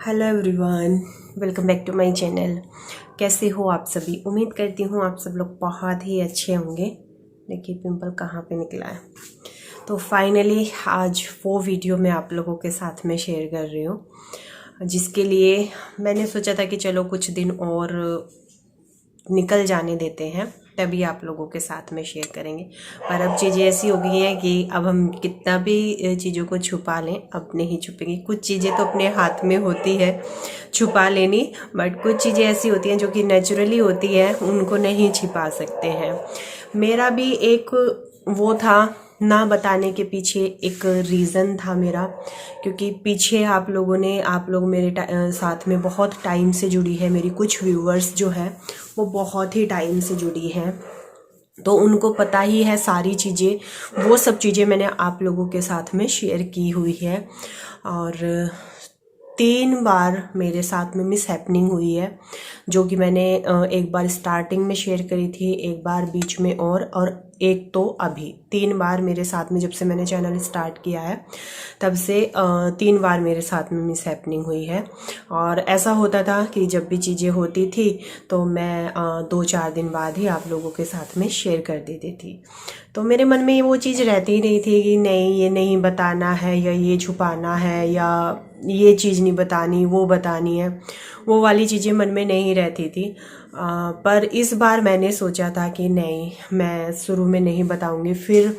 Hello everyone, welcome back to my channel. कैसे हो आप सभी? उम्मीद करती हूँ आप सब लोग बहुत ही अच्छे होंगे। देखिए पिंपल कहाँ पे निकला है। तो फाइनली आज वो वीडियो मैं आप लोगों के साथ में शेयर कर रही हूँ, जिसके लिए मैंने सोचा था कि चलो कुछ दिन और निकल जाने देते हैं, तभी आप लोगों के साथ में शेयर करेंगे। पर अब चीज़ें ऐसी हो गई हैं कि अब हम कितना भी चीज़ों को छुपा लें अब नहीं छुपेंगी। कुछ चीज़ें तो अपने हाथ में होती है छुपा लेनी, बट कुछ चीज़ें ऐसी होती हैं जो कि नेचुरली होती है, उनको नहीं छिपा सकते हैं। मेरा भी एक वो था, ना बताने के पीछे एक रीज़न था मेरा, क्योंकि पीछे आप लोग मेरे साथ में बहुत टाइम से जुड़ी है। मेरी कुछ व्यूअर्स जो है वो बहुत ही टाइम से जुड़ी हैं, तो उनको पता ही है सारी चीज़ें। वो सब चीज़ें मैंने आप लोगों के साथ में शेयर की हुई है। और 3 बार मेरे साथ में मिस हैपनिंग हुई है, जो कि मैंने एक बार स्टार्टिंग में शेयर करी थी, एक बार बीच में और एक तो अभी। 3 बार मेरे साथ में, जब से मैंने चैनल स्टार्ट किया है तब से 3 बार मेरे साथ में मिस हैपनिंग हुई है। और ऐसा होता था कि जब भी चीज़ें होती थी तो मैं 2-4 दिन बाद ही आप लोगों के साथ में शेयर कर देती थी। तो मेरे मन में वो चीज़ रहती ही नहीं थी कि नहीं ये नहीं बताना है, या ये छुपाना है, या ये चीज़ नहीं बतानी, वो बतानी है। वो वाली चीज़ें मन में नहीं रहती थी। पर इस बार मैंने सोचा था कि नहीं, मैं शुरू में नहीं बताऊंगी, फिर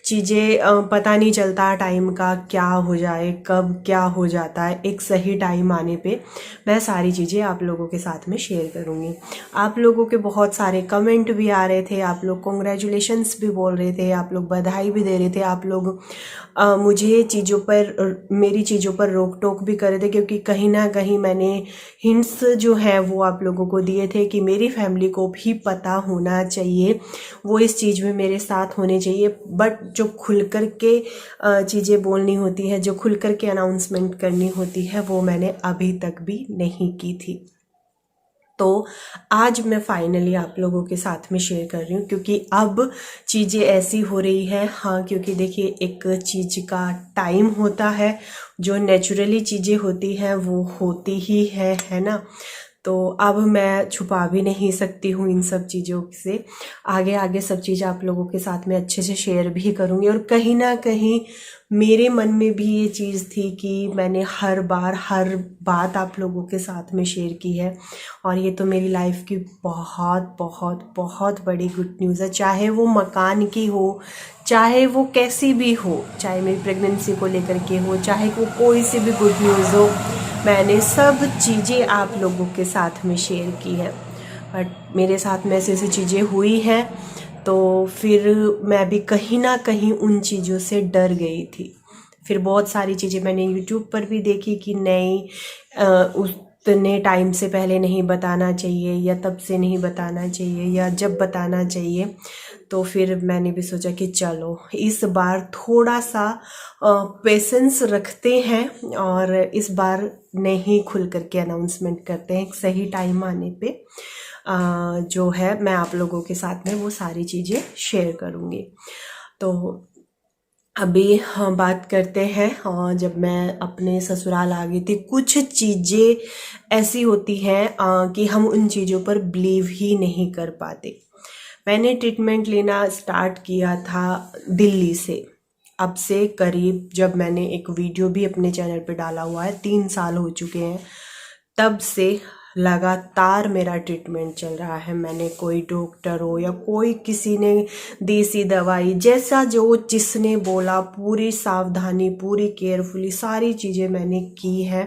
चीज़ें पता नहीं चलता टाइम का क्या हो जाए, कब क्या हो जाता है। एक सही टाइम आने पे मैं सारी चीज़ें आप लोगों के साथ में शेयर करूँगी। आप लोगों के बहुत सारे कमेंट भी आ रहे थे, आप लोग कॉन्ग्रेचुलेशंस भी बोल रहे थे, आप लोग बधाई भी दे रहे थे, आप लोग मुझे चीज़ों पर, मेरी चीज़ों पर रोक टोक भी कर रहे थे, क्योंकि कहीं ना कहीं मैंने हिंट्स जो है वो आप लोगों को दिए थे कि मेरी फैमिली को भी पता होना चाहिए, वो इस चीज़ में मेरे साथ होने चाहिए। बट जो खुल कर के चीज़ें बोलनी होती है, जो खुल कर के अनाउंसमेंट करनी होती है, वो मैंने अभी तक भी नहीं की थी। तो आज मैं फाइनली आप लोगों के साथ में शेयर कर रही हूँ, क्योंकि अब चीज़ें ऐसी हो रही हैं। हाँ, क्योंकि देखिए एक चीज़ का टाइम होता है, जो नेचुरली चीज़ें होती हैं वो होती ही है ना। तो अब मैं छुपा भी नहीं सकती हूँ इन सब चीज़ों से। आगे आगे सब चीज़ आप लोगों के साथ में अच्छे से शेयर भी करूँगी। और कहीं ना कहीं मेरे मन में भी ये चीज़ थी कि मैंने हर बार हर बात आप लोगों के साथ में शेयर की है, और ये तो मेरी लाइफ की बहुत बहुत बहुत बड़ी गुड न्यूज़ है। चाहे वो मकान की हो, चाहे वो कैसी भी हो, चाहे मेरी प्रेगनेंसी को लेकर के हो, चाहे वो कोई सी भी गुड न्यूज़ हो, मैंने सब चीज़ें आप लोगों के साथ में शेयर की है। बट मेरे साथ में ऐसी ऐसी चीज़ें हुई हैं, तो फिर मैं भी कहीं ना कहीं उन चीज़ों से डर गई थी। फिर बहुत सारी चीज़ें मैंने यूट्यूब पर भी देखी कि नहीं, उतने टाइम से पहले नहीं बताना चाहिए, या तब से नहीं बताना चाहिए, या जब बताना चाहिए। तो फिर मैंने भी सोचा कि चलो इस बार थोड़ा सा पेशेंस रखते हैं, और इस बार नहीं खुल करके अनाउंसमेंट करते हैं। एक सही टाइम आने पे जो है मैं आप लोगों के साथ में वो सारी चीज़ें शेयर करूँगी। तो अभी हम बात करते हैं, जब मैं अपने ससुराल आ गई थी, कुछ चीज़ें ऐसी होती हैं कि हम उन चीज़ों पर बिलीव ही नहीं कर पाते। मैंने ट्रीटमेंट लेना स्टार्ट किया था दिल्ली से। अब से करीब, जब मैंने एक वीडियो भी अपने चैनल पे डाला हुआ है, 3 साल हो चुके हैं। तब से लगातार मेरा ट्रीटमेंट चल रहा है। मैंने कोई डॉक्टर हो या कोई किसी ने देसी दवाई, जैसा जो जिसने बोला, पूरी सावधानी, पूरी केयरफुली सारी चीज़ें मैंने की है।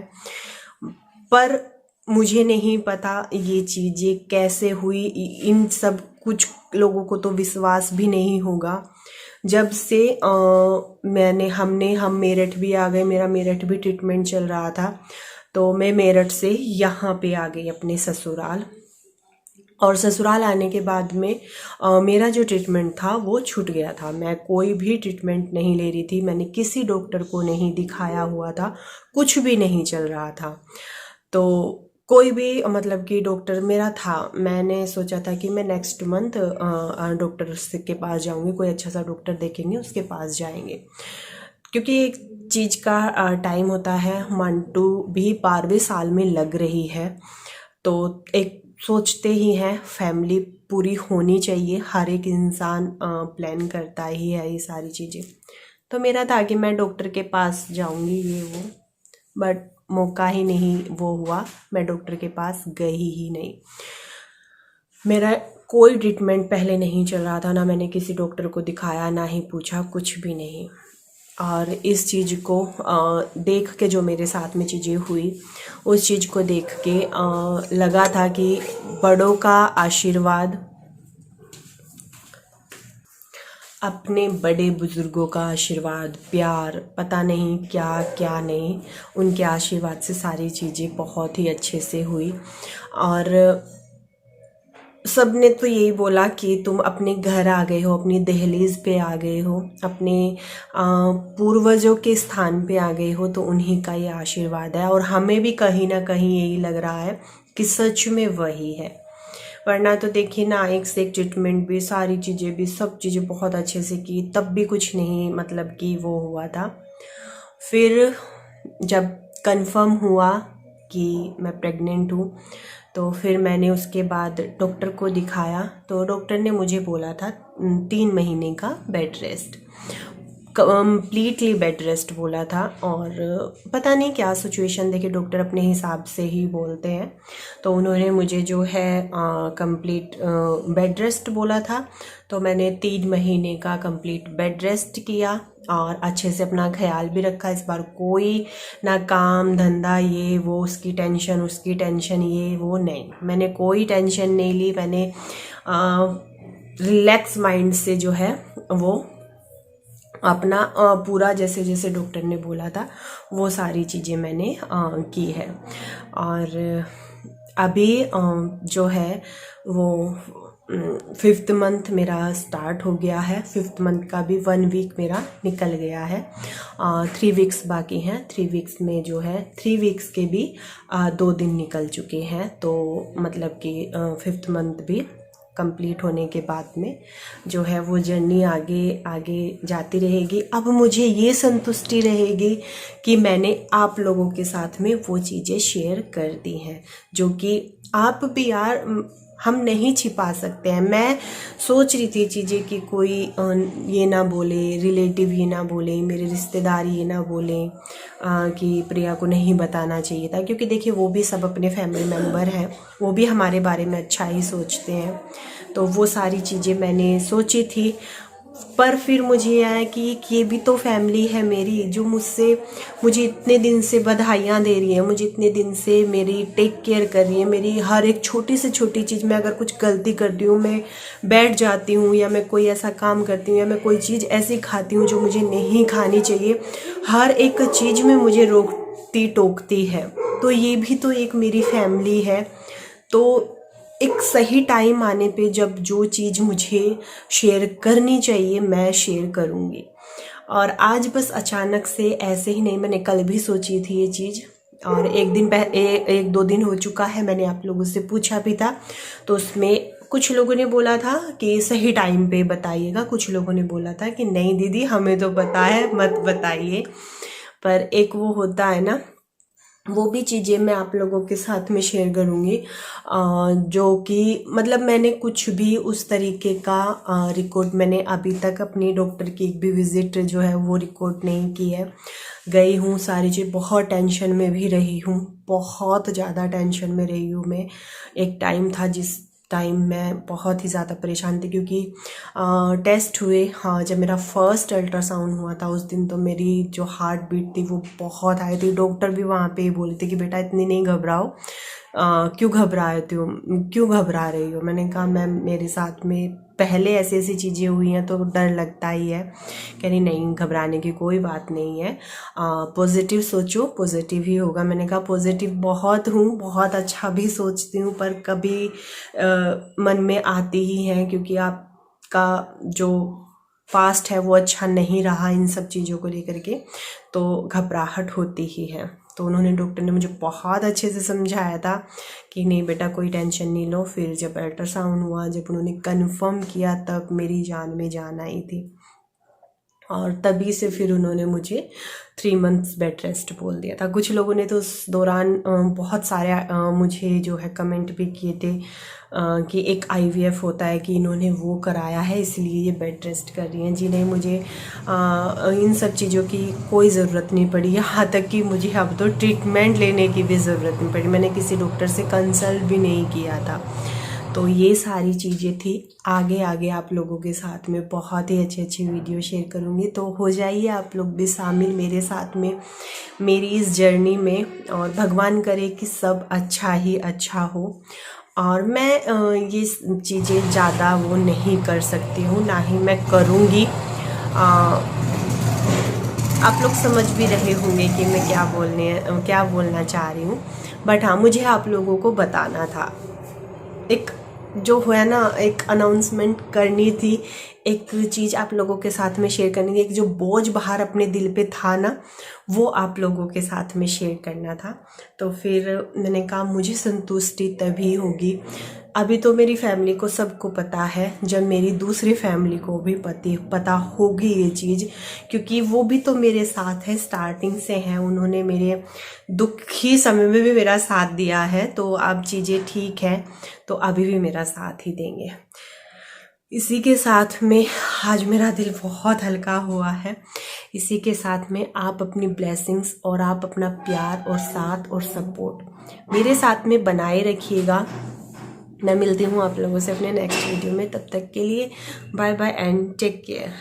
पर मुझे नहीं पता ये चीज़ें कैसे हुई। इन सब कुछ लोगों को तो विश्वास भी नहीं होगा। जब से हम मेरठ भी आ गए, मेरा मेरठ भी ट्रीटमेंट चल रहा था, तो मैं मेरठ से यहाँ पे आ गई अपने ससुराल। और ससुराल आने के बाद में मेरा जो ट्रीटमेंट था वो छूट गया था। मैं कोई भी ट्रीटमेंट नहीं ले रही थी, मैंने किसी डॉक्टर को नहीं दिखाया हुआ था, कुछ भी नहीं चल रहा था। तो कोई भी मतलब कि डॉक्टर मेरा था, मैंने सोचा था कि मैं नेक्स्ट मंथ डॉक्टर के पास जाऊंगी, कोई अच्छा सा डॉक्टर देखेंगे उसके पास जाएंगे। क्योंकि एक चीज़ का टाइम होता है। मंटू भी 12वें साल में लग रही है, तो एक सोचते ही हैं फैमिली पूरी होनी चाहिए। हर एक इंसान प्लान करता ही है ये सारी चीज़ें। तो मेरा था कि मैं डॉक्टर के पास जाऊंगी ये वो, बट मौका ही नहीं वो हुआ, मैं डॉक्टर के पास गई ही नहीं। मेरा कोई ट्रीटमेंट पहले नहीं चल रहा था, ना मैंने किसी डॉक्टर को दिखाया, ना ही पूछा, कुछ भी नहीं। और इस चीज़ को देख के जो मेरे साथ में चीज़ें हुई, उस चीज़ को देख के लगा था कि बड़ों का आशीर्वाद, अपने बड़े बुज़ुर्गों का आशीर्वाद, प्यार, पता नहीं क्या क्या नहीं, उनके आशीर्वाद से सारी चीज़ें बहुत ही अच्छे से हुई। और सब ने तो यही बोला कि तुम अपने घर आ गए हो, अपनी दहलीज पे आ गए हो, अपने पूर्वजों के स्थान पे आ गए हो, तो उन्हीं का ये आशीर्वाद है। और हमें भी कहीं ना कहीं यही लग रहा है कि सच में वही है। वरना तो देखिए ना, एक से एक ट्रीटमेंट भी, सारी चीज़ें भी, सब चीज़ें बहुत अच्छे से की, तब भी कुछ नहीं मतलब कि वो हुआ था। फिर जब कंफर्म हुआ कि मैं प्रेग्नेंट हूँ, तो फिर मैंने उसके बाद डॉक्टर को दिखाया। तो डॉक्टर ने मुझे बोला था 3 महीने का bed rest, completely bed rest बोला था। और पता नहीं क्या सिचुएशन देखे, डॉक्टर अपने हिसाब से ही बोलते हैं। तो उन्होंने मुझे जो है कंप्लीट बेड रेस्ट बोला था। तो मैंने 3 महीने का कंप्लीट बेड रेस्ट किया और अच्छे से अपना ख्याल भी रखा। इस बार कोई ना काम धंधा ये वो, उसकी टेंशन ये वो नहीं, मैंने कोई टेंशन नहीं ली। मैंने रिलैक्स माइंड से जो है वो अपना पूरा जैसे जैसे डॉक्टर ने बोला था वो सारी चीज़ें मैंने की है। और अभी जो है वो 5th मंथ मेरा स्टार्ट हो गया है। 5th मंथ का भी 1 वीक मेरा निकल गया है, 3 वीक्स बाकी हैं। 3 वीक्स में जो है 3 वीक्स के भी 2 दिन निकल चुके हैं। तो मतलब कि 5th मंथ भी कंप्लीट होने के बाद में जो है वो जर्नी आगे आगे जाती रहेगी। अब मुझे ये संतुष्टि रहेगी कि मैंने आप लोगों के साथ में वो चीज़ें शेयर कर दी हैं, जो कि आप भी यार हम नहीं छिपा सकते हैं। मैं सोच रही थी चीज़ें कि कोई ये ना बोले, रिलेटिव ये ना बोले, मेरे रिश्तेदार ये ना बोले कि प्रिया को नहीं बताना चाहिए था, क्योंकि देखिए वो भी सब अपने फैमिली मेम्बर हैं, वो भी हमारे बारे में अच्छा ही सोचते हैं। तो वो सारी चीज़ें मैंने सोची थी, पर फिर मुझे आया कि ये भी तो फैमिली है मेरी, जो मुझे इतने दिन से बधाइयाँ दे रही है, मुझे इतने दिन से मेरी टेक केयर कर रही है। मेरी हर एक छोटी से छोटी चीज़ में अगर कुछ गलती करती हूँ, मैं बैठ जाती हूँ, या मैं कोई ऐसा काम करती हूँ, या मैं कोई चीज़ ऐसी खाती हूँ जो मुझे नहीं खानी चाहिए, हर एक चीज़ में मुझे रोकती टोकती है। तो ये भी तो एक मेरी फैमिली है। तो एक सही टाइम आने पे जब जो चीज़ मुझे शेयर करनी चाहिए मैं शेयर करूँगी। और आज बस अचानक से ऐसे ही नहीं, मैंने कल भी सोची थी ये चीज़, और एक 2 दिन हो चुका है, मैंने आप लोगों से पूछा भी था। तो उसमें कुछ लोगों ने बोला था कि सही टाइम पे बताइएगा, कुछ लोगों ने बोला था कि नहीं दीदी हमें तो पता है, मत बताइए। पर एक वो होता है ना, वो भी चीज़ें मैं आप लोगों के साथ में शेयर करूँगी, जो कि मतलब मैंने कुछ भी उस तरीके का रिकॉर्ड मैंने अभी तक अपनी डॉक्टर की एक भी विज़िट जो है वो रिकॉर्ड नहीं की है। गई हूँ, सारी चीज़, बहुत टेंशन में भी रही हूँ, बहुत ज़्यादा टेंशन में रही हूँ मैं। एक टाइम था जिस टाइम मैं बहुत ही ज़्यादा परेशान थी, क्योंकि टेस्ट हुए, हाँ जब मेरा फर्स्ट अल्ट्रासाउंड हुआ था उस दिन तो मेरी जो हार्ट बीट थी वो बहुत हाई थी। डॉक्टर भी वहाँ पे ही बोले थे कि बेटा इतनी नहीं घबराओ, क्यों घबरा रही हो। मैंने कहा मैम मेरे साथ में पहले ऐसी ऐसी चीज़ें हुई हैं तो डर लगता ही है। कह रही नहीं घबराने की कोई बात नहीं है, पॉजिटिव सोचो, पॉजिटिव ही होगा। मैंने कहा पॉजिटिव बहुत हूँ, बहुत अच्छा भी सोचती हूँ, पर कभी मन में आती ही है, क्योंकि आपका जो पास्ट है वो अच्छा नहीं रहा इन सब चीज़ों को लेकर के, तो घबराहट होती ही है। तो उन्होंने, डॉक्टर ने मुझे बहुत अच्छे से समझाया था कि नहीं बेटा कोई टेंशन नहीं लो। फिर जब अल्ट्रासाउंड हुआ, जब उन्होंने कंफर्म किया, तब मेरी जान में जान आई थी। और तभी से फिर उन्होंने मुझे 3 मंथ्स बेड रेस्ट बोल दिया था। कुछ लोगों ने तो उस दौरान बहुत सारे मुझे जो है कमेंट भी किए थे कि एक IVF होता है कि इन्होंने वो कराया है इसलिए ये बेड रेस्ट कर रही हैं। जी नहीं, मुझे इन सब चीज़ों की कोई ज़रूरत नहीं पड़ी। यहाँ तक कि मुझे अब तो ट्रीटमेंट लेने की भी ज़रूरत नहीं पड़ी, मैंने किसी डॉक्टर से कंसल्ट भी नहीं किया था। तो ये सारी चीज़ें थी। आगे आगे आप लोगों के साथ में बहुत ही अच्छे अच्छे वीडियो शेयर करूँगी, तो हो जाइए आप लोग भी शामिल मेरे साथ में मेरी इस जर्नी में। और भगवान करे कि सब अच्छा ही अच्छा हो। और मैं ये चीज़ें ज़्यादा वो नहीं कर सकती हूँ, ना ही मैं करूँगी। आप लोग समझ भी रहे होंगे कि मैं क्या बोलना चाह रही हूँ। बट हाँ, मुझे आप लोगों को बताना था, एक जो हुआ ना, एक अनाउंसमेंट करनी थी, एक चीज़ आप लोगों के साथ में शेयर करनी थी। एक जो बोझ बाहर अपने दिल पे था ना, वो आप लोगों के साथ में शेयर करना था। तो फिर मैंने कहा मुझे संतुष्टि तभी होगी। अभी तो मेरी फैमिली को सबको पता है, जब मेरी दूसरी फैमिली को भी पता होगी ये चीज़, क्योंकि वो भी तो मेरे साथ है, स्टार्टिंग से हैं। उन्होंने मेरे दुखी समय में भी मेरा साथ दिया है। तो अब चीज़ें ठीक है तो अभी भी मेरा साथ ही देंगे। इसी के साथ में आज मेरा दिल बहुत हल्का हुआ है। इसी के साथ में आप अपनी ब्लेसिंग्स और आप अपना प्यार और साथ और सपोर्ट मेरे साथ में बनाए रखिएगा। मैं मिलती हूँ आप लोगों से अपने नेक्स्ट वीडियो में। तब तक के लिए bye bye and take care.